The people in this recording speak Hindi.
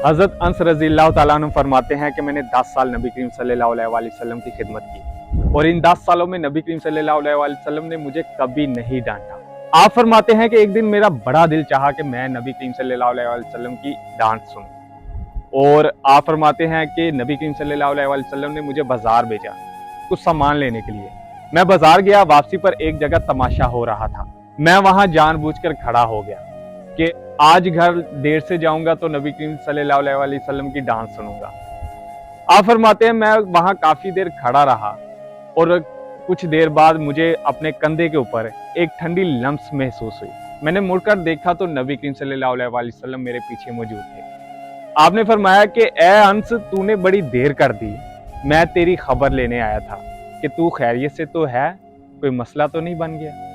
हज़रत अनस रज़ियल्लाहु ताला अन्हु फरमाते हैं कि मैंने 10 साल नबी करीम सल्लल्लाहु अलैहि वसल्लम की खिदमत की और इन 10 सालों में नबी करीम सल्लल्लाहु अलैहि वसल्लम ने मुझे कभी नहीं डांटा। आप फरमाते हैं कि एक दिन मेरा बड़ा दिल चाहा कि मैं नबी करीम सल्लल्लाहु अलैहि वसल्लम की डांट सुनूं और आप फरमाते हैं कि नबी करीम सल्लल्लाहु अलैहि वसल्लम ने मुझे बाजार भेजा कुछ सामान लेने के लिए। मैं बाजार गया, वापसी पर एक जगह तमाशा हो रहा था। मैं वहां जानबूझकर खड़ा हो गया कि आज घर देर से जाऊंगा तो नबी करीम सल्लल्लाहु अलैहि वसल्लम की डांट सुनूंगा। आप फरमाते हैं मैं वहां काफी देर खड़ा रहा और कुछ देर बाद मुझे अपने कंधे के ऊपर एक ठंडी लम्स महसूस हुई। मैंने मुड़कर देखा तो नबी करीम सल्लल्लाहु अलैहि वसल्लम मेरे पीछे मौजूद थे। आपने फरमाया कि ए अंस, तूने बड़ी देर कर दी, मैं तेरी खबर लेने आया था कि तू खैरियत से तो है, कोई मसला तो नहीं बन गया।